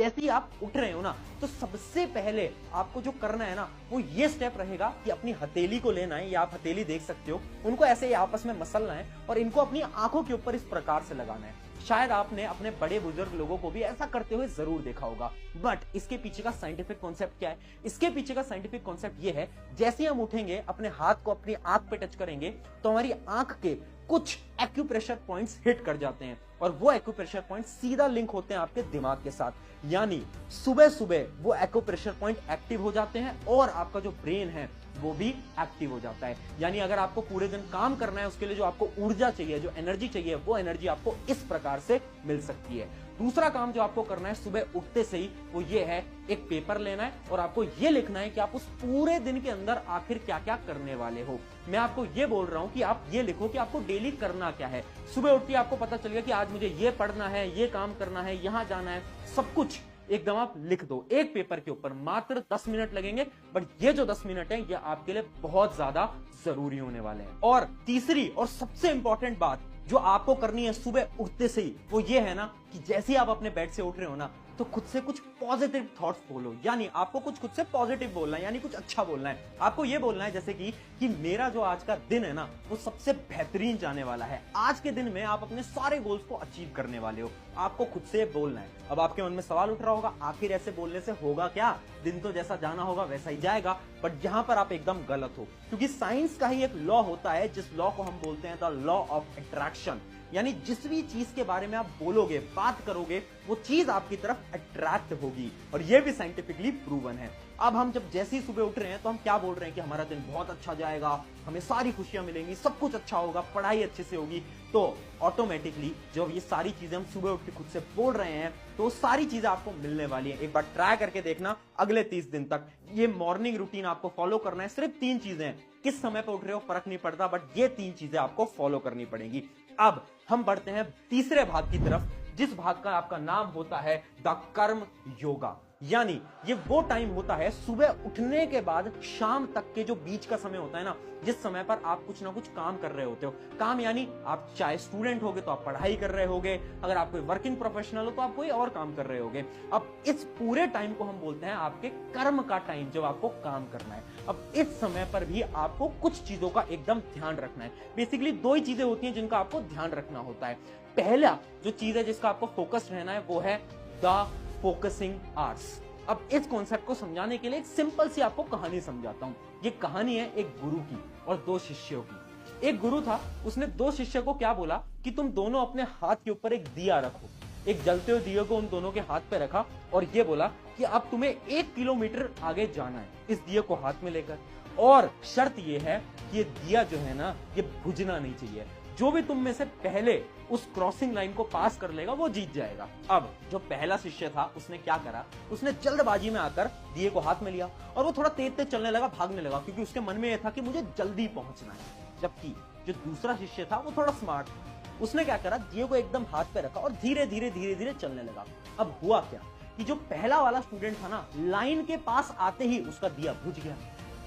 जैसे ही आप उठ रहे हो ना, तो सबसे पहले आपको जो करना है ना, वो ये स्टेप रहेगा कि अपनी हथेली को लेना है, या आप हथेली देख सकते हो, उनको ऐसे ही आपस में मसलना है और इनको अपनी आंखों के ऊपर इस प्रकार से लगाना है। शायद आपने अपने बड़े बुजुर्ग लोगों को भी ऐसा करते हुए जरूर देखा होगा, बट इसके पीछे का साइंटिफिक कॉन्सेप्ट क्या है? इसके पीछे का साइंटिफिक कॉन्सेप्ट ये है, जैसे हम उठेंगे अपने हाथ को अपनी आंख पे टच करेंगे तो हमारी आंख के कुछ एक्यूप्रेशर पॉइंट्स हिट कर जाते हैं और वो एक्यूप्रेशर पॉइंट सीधा लिंक होते हैं आपके दिमाग के साथ। यानी सुबह सुबह वो एक्यूप्रेशर पॉइंट एक्टिव हो जाते हैं और आपका जो ब्रेन है वो भी एक्टिव हो जाता है। यानी अगर आपको पूरे दिन काम करना है, उसके लिए जो आपको ऊर्जा चाहिए, जो एनर्जी चाहिए, वो एनर्जी आपको इस प्रकार से मिल सकती है। दूसरा काम जो आपको करना है सुबह उठते से ही, वो ये है, एक पेपर लेना है और आपको ये लिखना है कि आप उस पूरे दिन के अंदर आखिर क्या क्या करने वाले हो। मैं आपको ये बोल रहा हूं कि आप ये लिखो कि आपको डेली करना क्या है। सुबह उठ के आपको पता चल गया कि आज मुझे ये पढ़ना है, ये काम करना है, यहां जाना है, सब कुछ एकदम आप लिख दो एक पेपर के ऊपर। मात्र 10 मिनट लगेंगे, बट ये जो 10 मिनट है ये आपके लिए बहुत ज्यादा जरूरी होने वाले हैं। और तीसरी और सबसे इंपॉर्टेंट बात जो आपको करनी है सुबह उठते से ही, वो ये है ना कि जैसे ही आप अपने बेड से उठ रहे हो ना, तो खुद से कुछ पॉजिटिव थॉट्स बोलो। यानी आपको कुछ खुद से पॉजिटिव बोलना है, यानी कुछ अच्छा बोलना है। आपको ये बोलना है जैसे कि मेरा जो आज का दिन है ना, वो सबसे बेहतरीन जाने वाला है। आज के दिन में आप अपने सारे गोल्स को अचीव करने वाले हो। आपको खुद से बोलना है। अब आपके मन में सवाल उठ रहा होगा, आखिर ऐसे बोलने से होगा क्या? दिन तो जैसा जाना होगा वैसा ही जाएगा। बट यहां पर आप एकदम गलत हो, क्योंकि साइंस का ही एक लॉ होता है, जिस लॉ को हम बोलते हैं द लॉ ऑफ अट्रैक्शन। यानी जिस भी चीज के बारे में आप बोलोगे, बात करोगे, वो चीज आपकी तरफ अट्रैक्ट होगी। और ये भी साइंटिफिकली प्रूवन है। अब हम जब जैसे ही सुबह उठ रहे हैं तो हम क्या बोल रहे हैं कि हमारा दिन बहुत अच्छा जाएगा, हमें सारी खुशियां मिलेंगी, सब कुछ अच्छा होगा, पढ़ाई अच्छे से होगी। तो ऑटोमेटिकली जब ये सारी चीजें हम सुबह उठ के खुद से बोल रहे हैं, तो सारी चीजें आपको मिलने वाली हैं। एक बार ट्राई करके देखना, अगले 30 दिन तक ये मॉर्निंग रूटीन आपको फॉलो करना है। सिर्फ 3 चीजें हैं, किस समय पर उठ रहे हो फर्क नहीं पड़ता, बट ये 3 चीजें आपको फॉलो करनी पड़ेगी। अब हम बढ़ते हैं तीसरे भाग की तरफ, जिस भाग का आपका नाम होता है द कर्म योगा। यानी ये वो टाइम होता है सुबह उठने के बाद शाम तक के जो बीच का समय होता है ना, जिस समय पर आप कुछ ना कुछ काम कर रहे होते हो। काम यानी आप चाहे स्टूडेंट होगे तो आप पढ़ाई कर रहे होगे, अगर आप कोई वर्किंग प्रोफेशनल हो तो आप कोई और काम कर रहे होगे। अब इस पूरे टाइम को हम बोलते हैं आपके कर्म का टाइम, जब आपको काम करना है। अब इस समय पर भी आपको कुछ चीजों का एकदम ध्यान रखना है। बेसिकली 2 ही चीजें होती हैं जिनका आपको ध्यान रखना होता है। पहला जो चीज है जिसका आपको फोकस रहना है, वो है द फोकसिंग आवर्स। अब इस कॉन्सेप्ट को समझाने के लिए एक सिंपल सी आपको कहानी समझाता हूं। ये कहानी है एक गुरु की और 2 शिष्यों की। एक गुरु था, उसने 2 शिष्य को क्या बोला कि तुम दोनों अपने हाथ के ऊपर एक दिया रखो। एक जलते हुए दिए को उन दोनों के हाथ पे रखा और ये बोला कि अब तुम्हें 1 किलोमीटर आगे जाना है इस दिए को हाथ में लेकर, और शर्त ये है कि ये दिया जो है ना, ये बुझना नहीं चाहिए। जो भी तुम में से पहले उस क्रॉसिंग लाइन को पास कर लेगा वो जीत जाएगा। अब जो पहला शिष्य था उसने क्या करा, उसने जल्दबाजी में आकर दिए को हाथ में लिया और वो थोड़ा तेज तेज चलने लगा, भागने लगा, क्योंकि उसके मन में यह था कि मुझे जल्दी पहुंचना है। जबकि जो दूसरा शिष्य था वो थोड़ा स्मार्ट था, उसने क्या करा, दिए को एकदम हाथ पे रखा और धीरे धीरे धीरे धीरे चलने लगा। अब हुआ क्या कि जो पहला वाला स्टूडेंट था ना, लाइन के पास आते ही उसका दिया बुझ गया,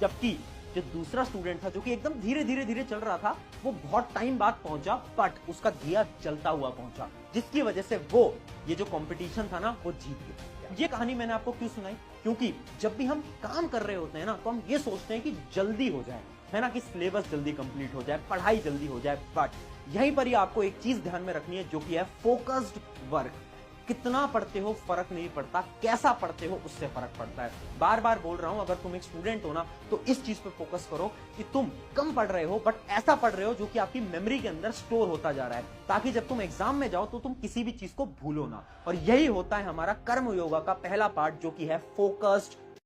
जबकि जो दूसरा स्टूडेंट था जो कि एकदम धीरे धीरे धीरे चल रहा था, वो बहुत टाइम बाद पहुंचा, बट उसका दिया जलता हुआ पहुंचा, जिसकी वजह से वो ये जो कंपटीशन था ना, वो जीत गया। ये कहानी मैंने आपको क्यों सुनाई, क्योंकि जब भी हम काम कर रहे होते हैं ना, तो हम ये सोचते हैं कि जल्दी हो जाए, है ना, कि सिलेबस जल्दी कंप्लीट हो जाए, पढ़ाई जल्दी हो जाए। बट यहीं पर ही आपको एक चीज ध्यान में रखनी है, जो कि है फोकस्ड वर्क। कितना पढ़ते हो फर्क नहीं पड़ता, कैसा पढ़ते हो उससे फर्क पड़ता है। बार बार बोल रहा हूं, अगर तुम एक स्टूडेंट हो ना, तो इस चीज पे फोकस करो कि तुम कम पढ़ रहे हो, बट ऐसा पढ़ रहे हो जो कि आपकी मेमोरी के अंदर स्टोर होता जा रहा है, ताकि जब तुम एग्जाम में जाओ तो तुम किसी भी चीज को भूलो ना। और यही होता है हमारा कर्म योगा का पहला पार्ट, जो कि है फोकस्ड